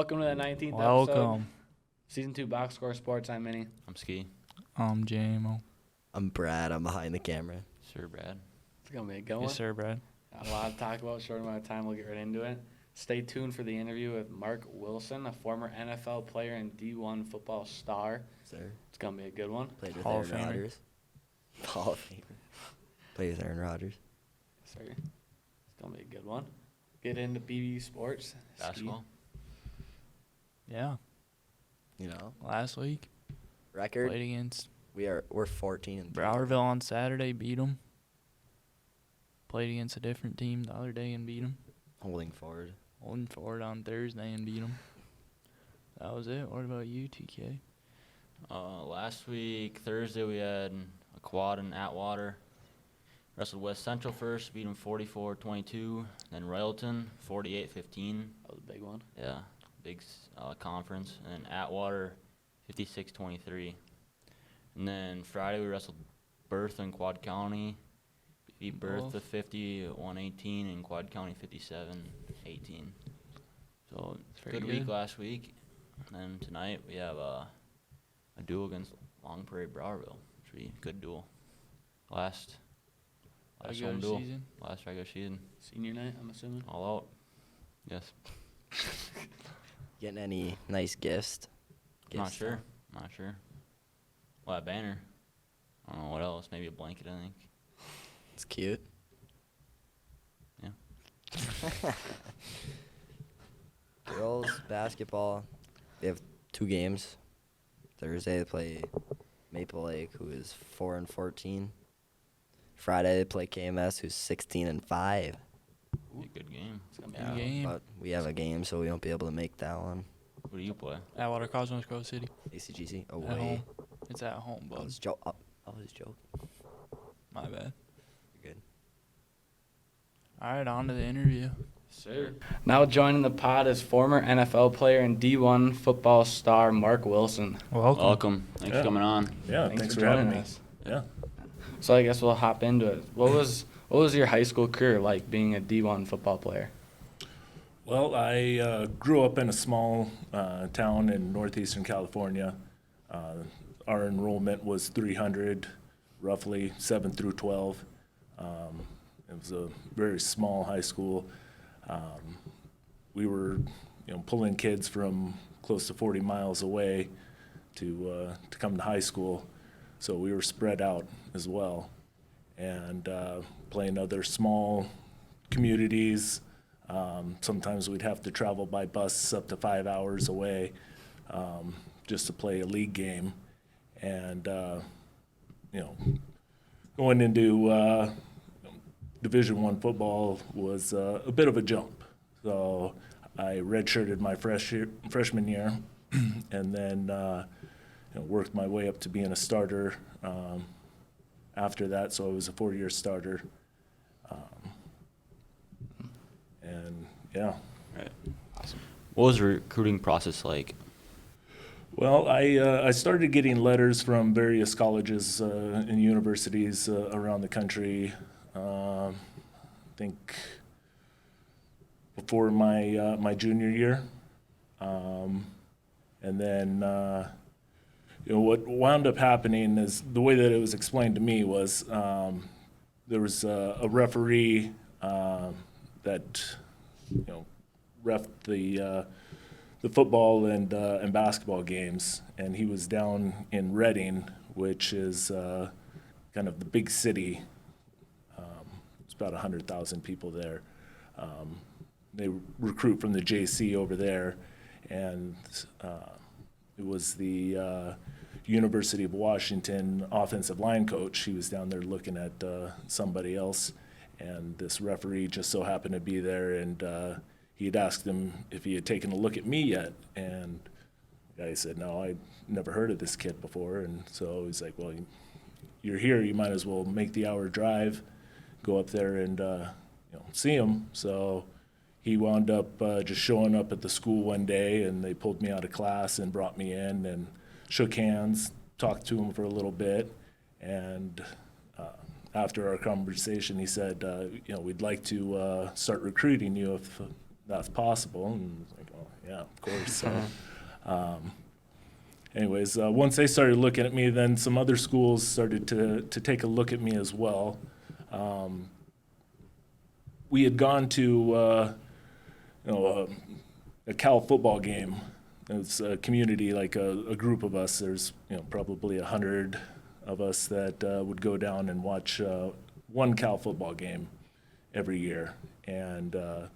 welcome to the 19th episode. Welcome. Season 2 Box Score Sports. I'm Minnie. I'm Ski. I'm JMO. I'm Brad. I'm behind the camera. Sir Brad. It's going to be a good one. Yes, sir, Brad. Got a lot to talk about. Short amount of time. We'll get right into it. Stay tuned for the interview with Mark Wilson, a former NFL player and D1 football star. Sir. It's going to be a good one. Played with Hall of Aaron Famer. Rodgers. Hall of Famer. Played with Aaron Rodgers. Sir. It's going to be a good one. Get into BB Sports. Basketball. Yeah. You know, Last week, record. played against We're 14 and Browerville on Saturday, beat them. Played against a different team the other day and beat them. holding forward. Holding forward on Thursday and beat them. That was it. What about you, TK? Last week, Thursday, we had a quad in Atwater. Wrestled West Central first, beat them 44-22. Then Railton, 48-15. That was a big one. Yeah, big conference. And Atwater, 56-23. And then Friday, we wrestled Bertha in Quad County. Beat Bertha 50-118 and Quad County 57-18. So, good week last week. And then tonight, we have a duel against Long Prairie Browerville. Should be a good duel. Last Regular home duel. season? Last regular season. Senior night, I'm assuming. All out. Yes. Getting any nice gifts? Not sure. Well, that banner. I don't know what else. Maybe a blanket, I think. It's cute. Yeah. Girls basketball. They have 2 games. Thursday they play Maple Lake, who is 4-14. Friday they play KMS, who's 16-5. Be a good game. It's going to be Good a game. But we have a game, so we won't be able to make that one. Who do you play? Atwater Cosmos Grove City. ACGC At away. home. It's at home, I bud. was joking. My bad. Good. All right, on to the interview. Sir. Now joining the pod is former NFL player and D1 football star Mark Wilson. Welcome. Thanks for coming on. Yeah, thanks for joining having me. us. Yeah. So I guess we'll hop into it. What was your high school career like being a D1 football player? Well, I grew up in a small town in northeastern California. Our enrollment was 300, roughly 7 through 12. It was a very small high school. We were, pulling kids from close to 40 miles away to come to high school. So we were spread out as well, and playing other small communities. Sometimes we'd have to travel by bus up to 5 hours away just to play a league game. And, going into Division I football was a bit of a jump. So I redshirted my freshman year and then worked my way up to being a starter after that. So I was a 4-year starter. And yeah. Right. Awesome. What was the recruiting process like? Well, I started getting letters from various colleges and universities around the country. I think before my junior year, and then what wound up happening is the way that it was explained to me was there was a referee that reffed the football and basketball games, and he was down in Reading, which is kind of the big city. It's about 100,000 people there. They recruit from the JC over there, and it was the University of Washington offensive line coach. He was down there looking at somebody else, and this referee just so happened to be there, and he had asked him if he had taken a look at me yet, and the guy said, no, I'd never heard of this kid before. And so he's like, well, you're here, you might as well make the hour drive, go up there and see him. So he wound up just showing up at the school one day, and they pulled me out of class and brought me in and shook hands, talked to him for a little bit, and after our conversation, he said, we'd like to start recruiting you if that's possible. And I was like, oh, yeah, of course. So, anyways, once they started looking at me, then some other schools started to take a look at me as well. We had gone to a Cal football game. It was a community, like a group of us. There's probably 100 of us that would go down and watch one Cal football game every year, and that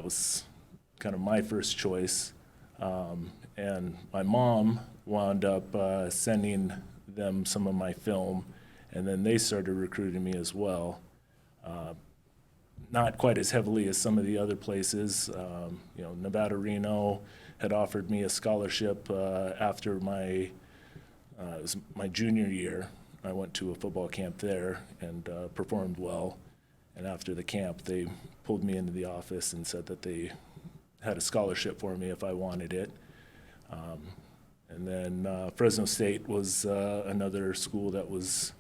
was kind of my first choice. And my mom wound up sending them some of my film, and then they started recruiting me as well. Not quite as heavily as some of the other places. Nevada Reno had offered me a scholarship after it was my junior year. I went to a football camp there and performed well. And after the camp, they pulled me into the office and said that they had a scholarship for me if I wanted it. And then Fresno State was another school that was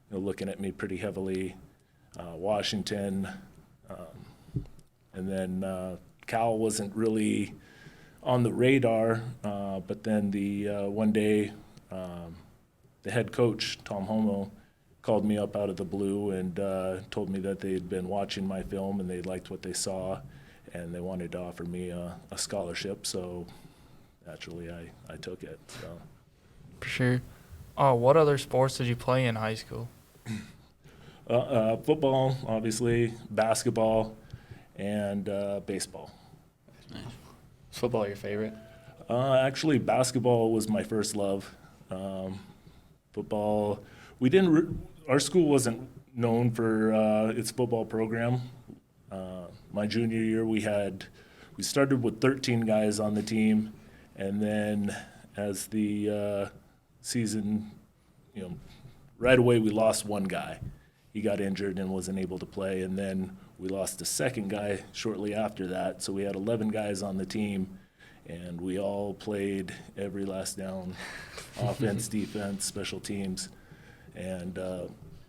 looking at me pretty heavily. Washington. And then Cal wasn't really on the radar, but then one day the head coach, Tom Homo, called me up out of the blue and told me that they had been watching my film and they liked what they saw and they wanted to offer me a scholarship. So naturally I took it. So. For sure. What other sports did you play in high school? Football, obviously, basketball, and baseball. Nice. Is football your favorite? Actually, basketball was my first love. Football, our school wasn't known for its football program. My junior year, we started with 13 guys on the team, and then as the season, right away we lost one guy. He got injured and wasn't able to play, and then we lost a second guy shortly after that. So we had 11 guys on the team, and we all played every last down, offense, defense, special teams. And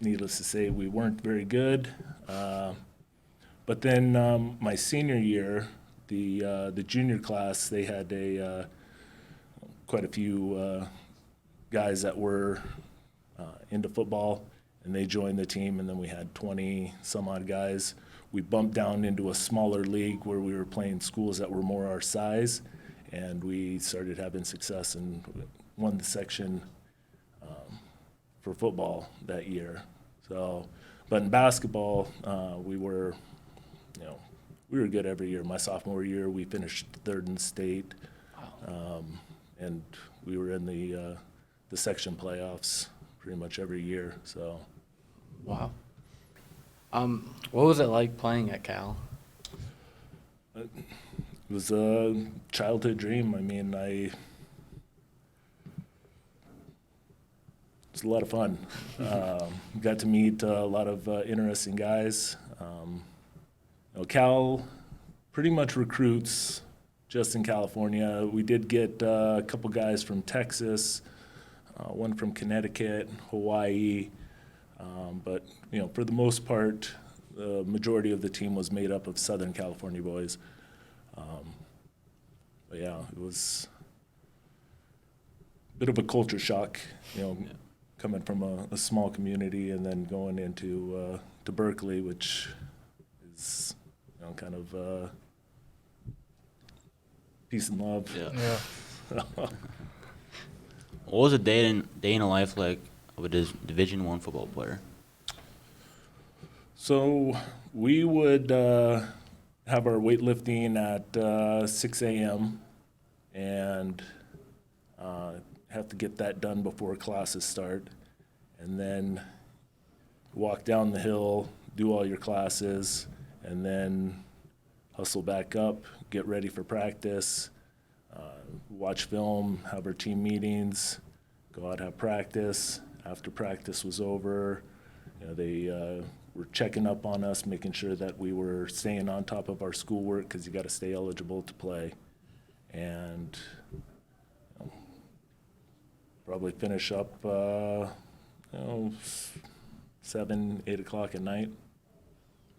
needless to say, we weren't very good. But then my senior year, the junior class, they had quite a few guys that were into football, and they joined the team, and then we had 20 some odd guys. We bumped down into a smaller league where we were playing schools that were more our size, and we started having success and won the section for football that year. So, but in basketball, we were good every year. My sophomore year, we finished third in state, and we were in the section playoffs pretty much every year. So. Wow. What was it like playing at Cal? It was a childhood dream. I mean, it's a lot of fun. Got to meet a lot of interesting guys. Cal pretty much recruits just in California. We did get a couple guys from Texas, one from Connecticut, Hawaii. But for the most part, the majority of the team was made up of Southern California boys. But yeah, it was a bit of a culture shock, coming from a small community and then going into to Berkeley, which is kind of peace and love. Yeah. What was a day in a life like of a Division I football player? So we would have our weightlifting at 6 a.m. and have to get that done before classes start, and then walk down the hill, do all your classes, and then hustle back up, get ready for practice, watch film, have our team meetings, go out, have practice. After practice was over, they were checking up on us, making sure that we were staying on top of our schoolwork because you got to stay eligible to play, and probably finish up 7, 8 o'clock at night.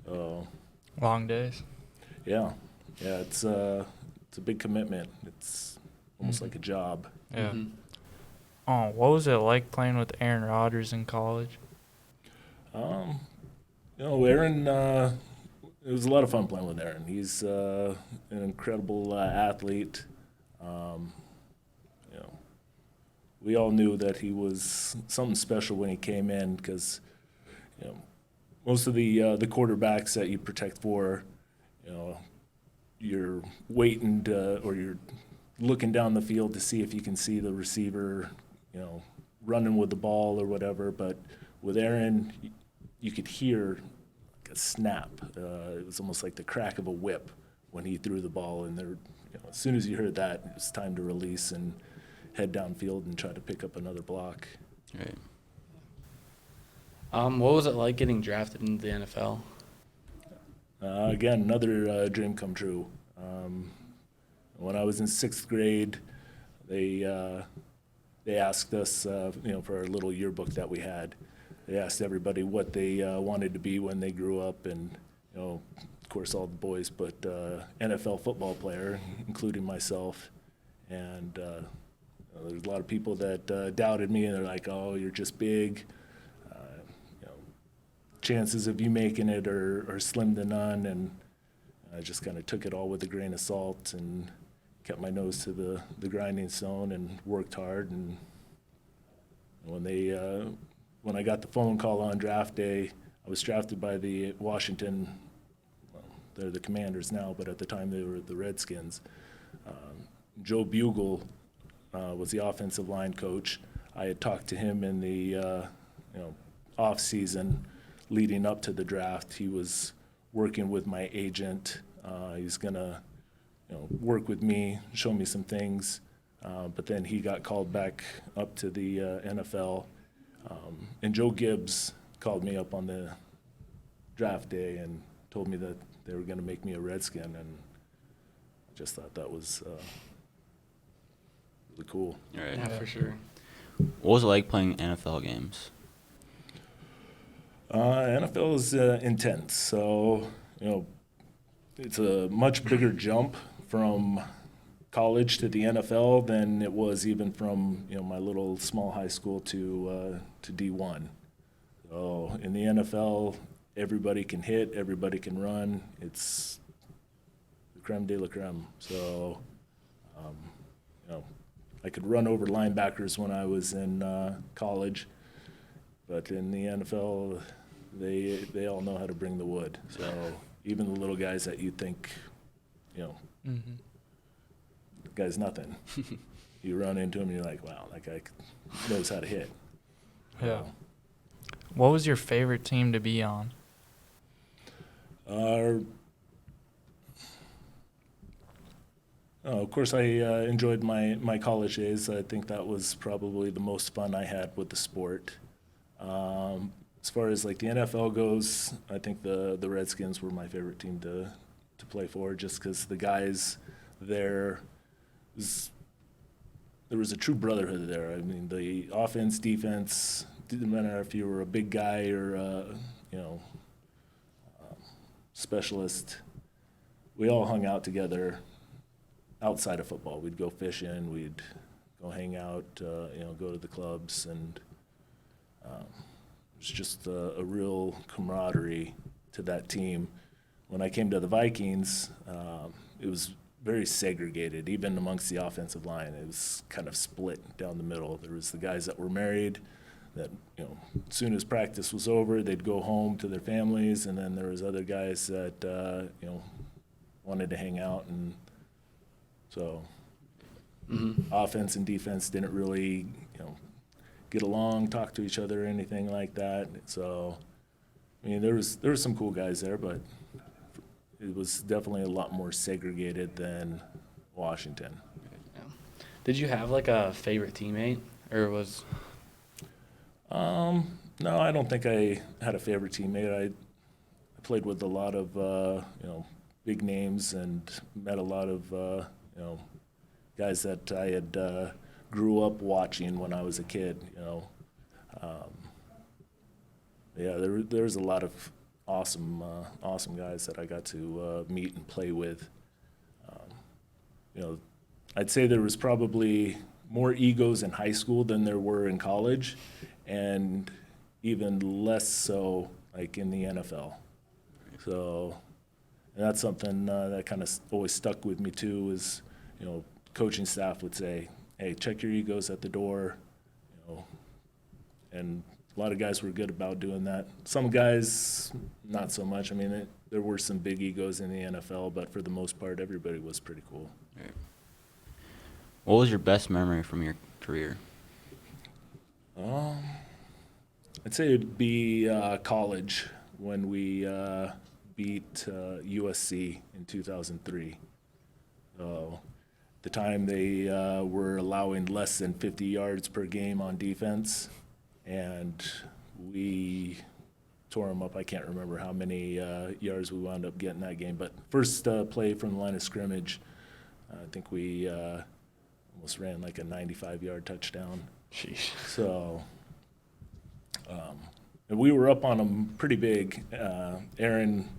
Long days. Yeah, it's it's a big commitment. It's almost like a job. Yeah. Mhm. Oh, what was it like playing with Aaron Rodgers in college? Aaron, it was a lot of fun playing with Aaron. He's an incredible athlete. You know, we all knew that he was something special when he came in because, most of the quarterbacks that you protect for, you're waiting to, or you're looking down the field to see if you can see the receiver, running with the ball or whatever. But with Aaron, you could hear like a snap. It was almost like the crack of a whip when he threw the ball, and there, as soon as you heard that, it was time to release and head downfield and try to pick up another block. Right. What was it like getting drafted into the NFL? Again, another dream come true. When I was in 6th grade, they asked us, for our little yearbook that we had. They asked everybody what they wanted to be when they grew up, and of course, all the boys put NFL football player, including myself. And there's a lot of people that doubted me, and they're like, "Oh, you're just big. Chances of you making it are slim to none." And I just kind of took it all with a grain of salt and kept my nose to the grinding stone and worked hard. And when I got the phone call on draft day, I was drafted by the Washington, well, they're the Commanders now, but at the time they were the Redskins. Joe Bugle was the offensive line coach. I had talked to him in the off season leading up to the draft. He was working with my agent. He's gonna work with me, show me some things. But then he got called back up to the NFL. And Joe Gibbs called me up on the draft day and told me that they were going to make me a Redskin, and I just thought that was really cool. All right. Yeah, for sure. What was it like playing NFL games? NFL is intense, so it's a much bigger jump from college to the NFL than it was even from my little small high school to D1. So in the NFL, everybody can hit, everybody can run. It's the creme de la creme. So I could run over linebackers when I was in college, but in the NFL, they all know how to bring the wood. So even the little guys that you think, Mm-hmm. the guy's nothing. You run into him and you're like, wow, that guy knows how to hit. Yeah. What was your favorite team to be on? Of course, I enjoyed my college days. I think that was probably the most fun I had with the sport. As far as like the NFL goes, I think the Redskins were my favorite team to play for, just because the guys there there was a true brotherhood there. I mean, the offense, defense, didn't matter if you were a big guy or specialist. We all hung out together outside of football. We'd go fishing, we'd go hang out, go to the clubs, and it was just a real camaraderie to that team. When I came to the Vikings, it was very segregated, even amongst the offensive line. It was kind of split down the middle. There was the guys that were married that, as soon as practice was over, they'd go home to their families, and then there was other guys that, wanted to hang out. And so offense and defense didn't really, get along, talk to each other or anything like that. So, I mean, there was some cool guys there, but it was definitely a lot more segregated than Washington. Yeah. Did you have like a favorite teammate, or was? No, I don't think I had a favorite teammate. I played with a lot of big names and met a lot of guys that I had grew up watching when I was a kid. There's a lot of awesome guys that I got to meet and play with. I'd say there was probably more egos in high school than there were in college, and even less so like in the NFL. So and that's something that kind of always stuck with me too. Is coaching staff would say, "Hey, check your egos at the door," and a lot of guys were good about doing that. Some guys, not so much. I mean, there were some big egos in the NFL, but for the most part, everybody was pretty cool. Right. What was your best memory from your career? I'd say it'd be college when we beat USC in 2003. The time they were allowing less than 50 yards per game on defense, and we tore them up. I can't remember how many yards we wound up getting that game, but first play from the line of scrimmage, I think we almost ran like a 95-yard touchdown. Sheesh. So, and we were up on them pretty big. Aaron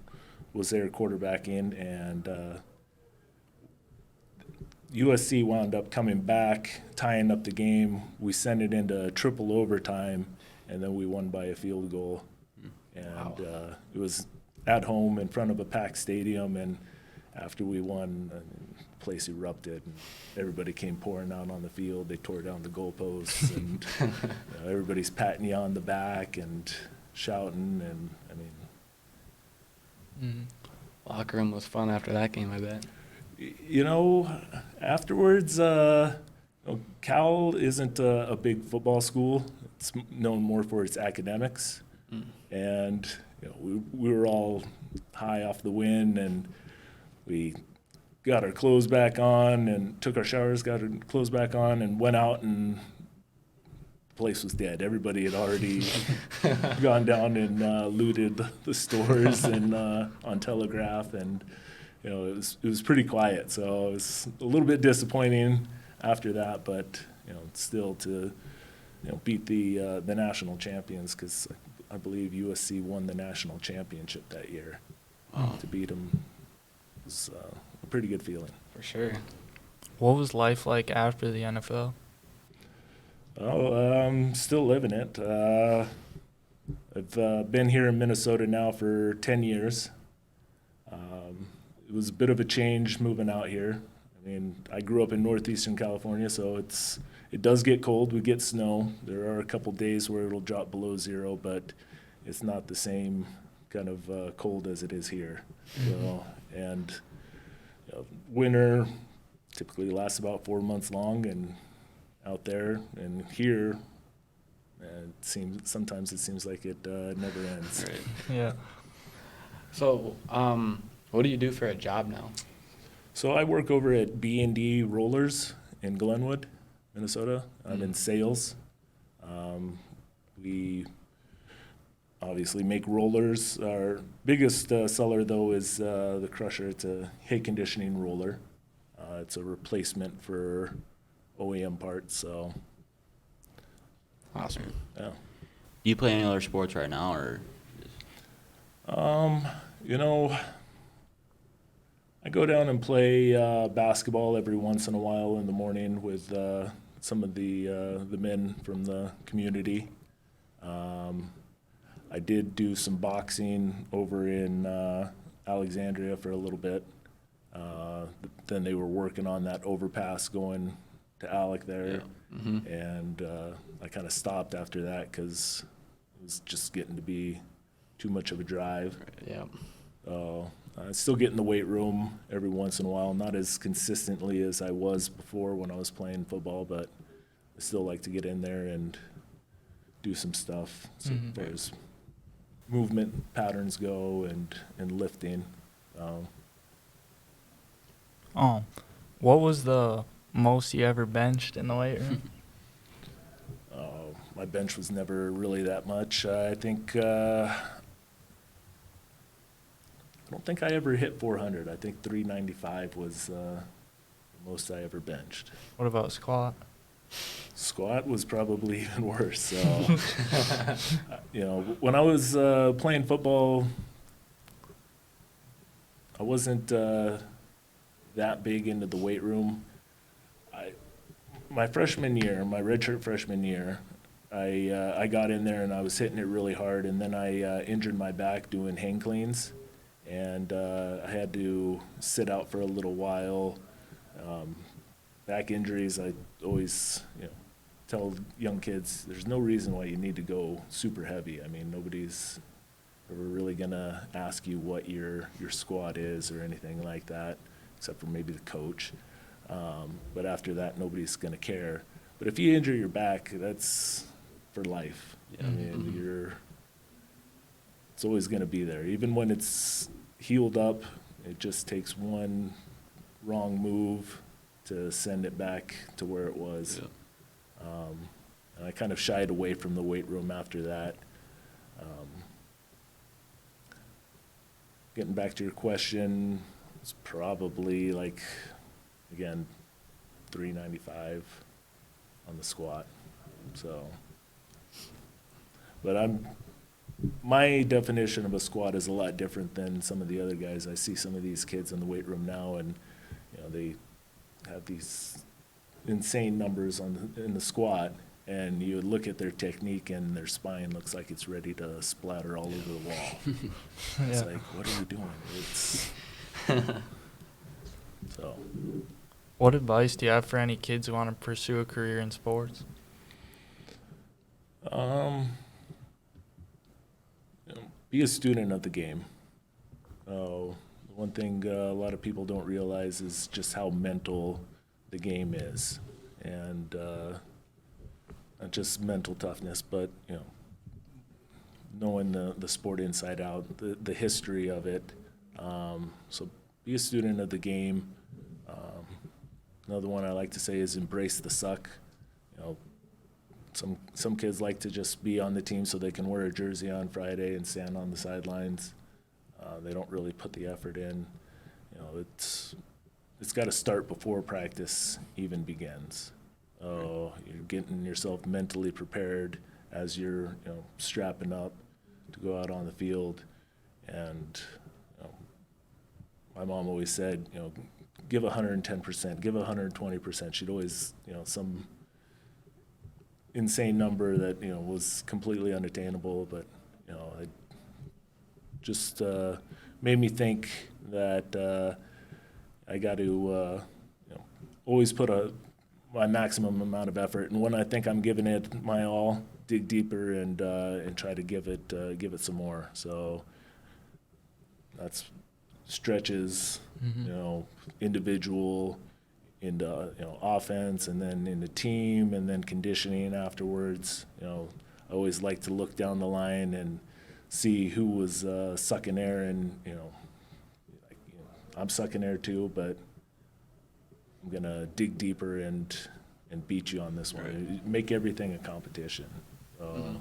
was there quarterbacking, and USC wound up coming back, tying up the game. We sent it into triple overtime, and then we won by a field goal. And it was at home in front of a packed stadium, and after we won, the place erupted, and everybody came pouring out on the field. They tore down the goalposts, and everybody's patting you on the back and shouting, and I mean, Locker room was fun after that game, I bet. Afterwards, Cal isn't a big football school. It's known more for its academics. And we were all high off the wind, and we got our clothes back on and took our showers, got our clothes back on, and went out, and the place was dead. Everybody had already gone down and looted the stores and on Telegraph, and it was pretty quiet. So it was a little bit disappointing after that, but still to beat the national champions, because I believe USC won the national championship that year. To beat them was a pretty good feeling. For sure. What was life like after the NFL? I'm still living it. I've been here in Minnesota now for 10 years. It was a bit of a change moving out here. I mean, I grew up in northeastern California, so it does get cold. We get snow. There are a couple days where it'll drop below zero, but it's not the same kind of cold as it is here. So, and winter typically lasts about 4 months long, and out there and here, sometimes it seems like it never ends. Right. Yeah. So, what do you do for a job now? So I work over at B&D Rollers in Glenwood, Minnesota. I'm in sales. We obviously make rollers. Our biggest seller, though, is the Crusher. It's a hay conditioning roller. It's a replacement for OEM parts. So, Awesome. yeah. Do you play any other sports right now, or? I go down and play basketball every once in a while in the morning with some of the men from the community. I did do some boxing over in Alexandria for a little bit. Then they were working on that overpass going to Alec there, and I kind of stopped after that because it was just getting to be too much of a drive. Yeah. I still get in the weight room every once in a while, not as consistently as I was before when I was playing football, but I still like to get in there and do some stuff as far as movement patterns go and lifting. What was the most you ever benched in the weight room? My bench was never really that much. I think I don't think I ever hit 400. I think 395 was the most I ever benched. What about squat? Squat was probably even worse. So, when I was playing football, I wasn't that big into the weight room. My freshman year, my redshirt freshman year, I got in there and I was hitting it really hard, and then I injured my back doing hang cleans, and I had to sit out for a little while. Back injuries, I always, tell young kids there's no reason why you need to go super heavy. I mean, nobody's ever really gonna ask you what your squat is or anything like that, except for maybe the coach. But after that, nobody's gonna care. But if you injure your back, that's for life. I mean, it's always gonna be there. Even when it's healed up, it just takes one wrong move to send it back to where it was. Yeah. And I kind of shied away from the weight room after that. Getting back to your question, it's probably like, again, 395 on the squat. So, but my definition of a squat is a lot different than some of the other guys. I see some of these kids in the weight room now, and they have these insane numbers in the squat, and you would look at their technique and their spine looks like it's ready to splatter all over the wall. It's like, what are you doing? It's so. What advice do you have for any kids who want to pursue a career in sports? Be a student of the game. One thing a lot of people don't realize is just how mental the game is, and not just mental toughness, but knowing the sport inside out, the history of it. So be a student of the game. Another one I like to say is embrace the suck. Some kids like to just be on the team so they can wear a jersey on Friday and stand on the sidelines. They don't really put the effort in. It's got to start before practice even begins. You're getting yourself mentally prepared as you're strapping up to go out on the field. And my mom always said, give 110%, give 120%. She'd always, some insane number that was completely unattainable, but it just made me think that I got to always put my maximum amount of effort, and when I think I'm giving it my all, dig deeper and try to give it some more. So that's stretches, individual, into offense, and then into team, and then conditioning afterwards. I always like to look down the line and see who was sucking air, and I'm sucking air too, but I'm gonna dig deeper and beat you on this one. Right. Make everything a competition. And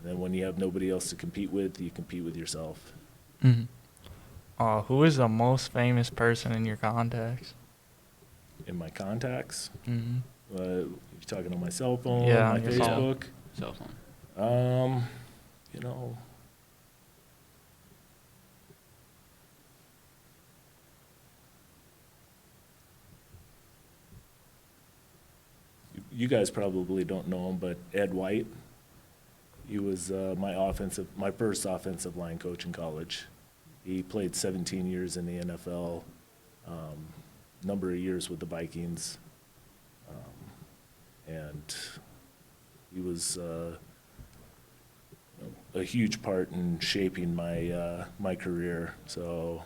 then when you have nobody else to compete with, you compete with yourself. Who is the most famous person in your contacts? In my contacts, Mm-hmm. you talking on my cell phone, Yeah, my on your phone. Facebook. Cell phone. You guys probably don't know him, but Ed White, he was my first offensive line coach in college. He played 17 years in the NFL, number of years with the Vikings, and he was a huge part in shaping my career. So,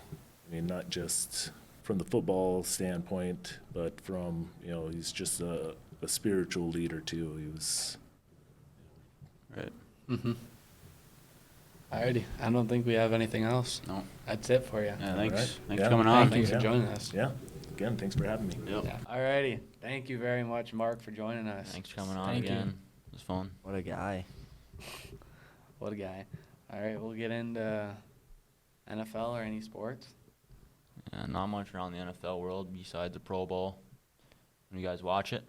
I mean, not just from the football standpoint, but from he's just a spiritual leader too. He was. Right. Alrighty, I don't think we have anything else. No. That's it for you. Yeah, thanks. Alright. Thanks Yeah. for coming on. Thanks for Yeah. joining us. Yeah. Again, thanks for having me. Yep. Yeah. Alrighty, thank you very much, Mark, for joining us. Thanks for coming on Thank you. again. It was fun. What a guy. What a guy. Alright, we'll get into NFL or any sports. Yeah, not much around the NFL world besides the Pro Bowl. You guys watch it?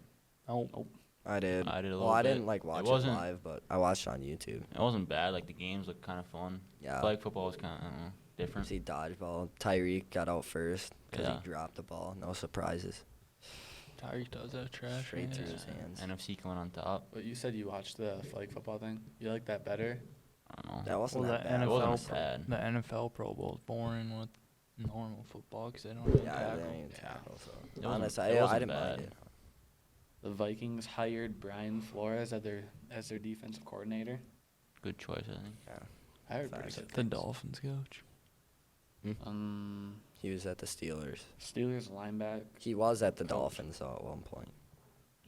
Nope. I did. I did a Well, little I bit. didn't watch it wasn't- live, but I watched it on YouTube. It wasn't bad. Like, the games looked kind of fun. Yeah. Flag football was kind of, I don't know. different. See dodgeball. Tyreek got out first because Yeah. he dropped the ball. No surprises. Tyreek does that trash. Straight through man. his hands. NFC coming on top. But you said you watched the flag football thing. You like that better? I don't know. That wasn't Well, that the bad. It NFL wasn't bad. The NFL Pro Bowl is boring with normal football because they don't even Yeah, tackle. they didn't even Yeah. tackle. So It honestly, wasn't- it I wasn't didn't mind bad. it. The Vikings hired Brian Flores as their defensive coordinator. Good choice, I think. I heard pretty Facts. good The things. Dolphins coach. He was at the Steelers. Steelers linebacker. He was at the Coach. Dolphins though at one point.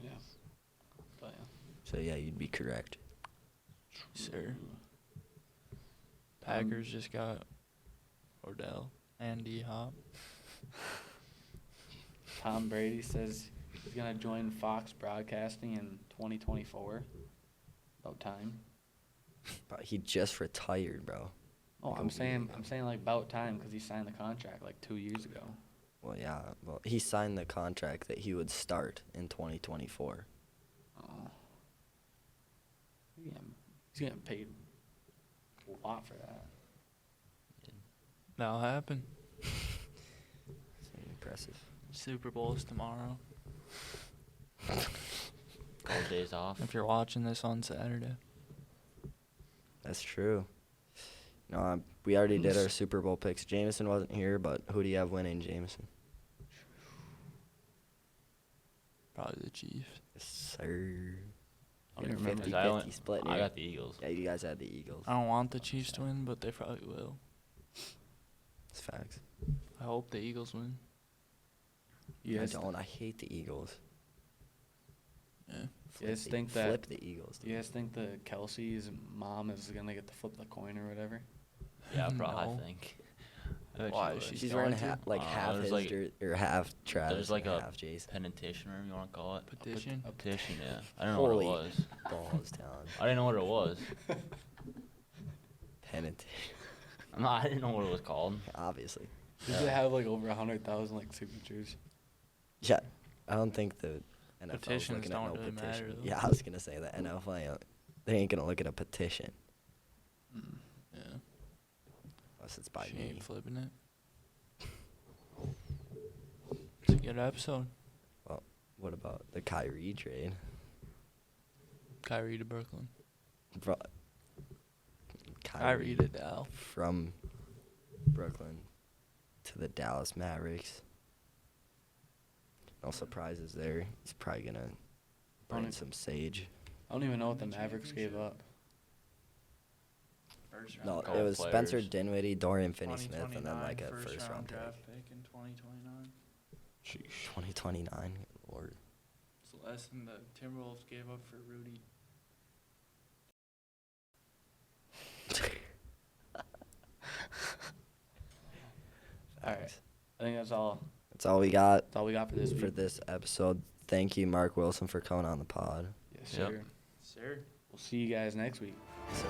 Yeah. But yeah. So yeah, you'd be correct. Sir. Packers just got Odell and D-Hop. Tom Brady says he's gonna join Fox Broadcasting in 2024. About time. But he just retired, bro. Oh, Like a I'm week saying ago. like about time because he signed the contract like 2 years ago. Well, yeah. Well, he signed the contract that he would start in 2024. Oh. He's getting paid a lot for that. That'll happen. It's impressive. Super Bowl's tomorrow. Couple days off. If you're watching this on Saturday. That's true. No, we already did our Super Bowl picks. Jameson wasn't here, but who do you have winning, Jameson? Probably the Chiefs. Yes, sir. I don't even remember. 50-50 split I here. got the Eagles. Yeah, you guys had the Eagles. I don't want the Chiefs to win, but they probably will. It's facts. I hope the Eagles win. You guys, I don't. I hate the Eagles. Yeah. You guys the- think that- flip the Eagles? you guys think the Kelsey's mom is gonna get to flip the coin or whatever? Yeah, probably. No. I think. I bet Why she is would. she She's wearing going to? half there's his like- or half Travis. There's like and a half Jason. Petition, whatever you want to call it. Petition. A petition, yeah. I don't know what Holy it was. balls, Talon. I didn't know what it was. Penitent. No, I didn't know what it was called. Obviously. Does it have like over 100,000 like signatures? Yeah, I don't think the NFL's Petitions looking at don't no really petition. matter, though. Yeah, I was gonna say the NFL, they ain't gonna look at a petition Yeah. unless it's by She me. ain't flipping it. It's a good episode. What about the Kyrie trade? Kyrie to Brooklyn. Bro, Kyrie to Dow. from Brooklyn to the Dallas Mavericks. No surprises there. He's probably gonna bring Only- some sage. I don't even know what the Mavericks gave up. First No, couple it was Spencer players. Dinwiddie, Dorian Finney-Smith, and then like a 2029 first round pick. draft pick in 2029. 2029. Lord. It's less than the Timberwolves gave up for Rudy. All right. I think that's all. That's all we got That's all we got for this week. for this episode. Thank you, Mark Wilson, for coming on the pod. Yes, Yep. sir. Sir. We'll see you guys next week. So,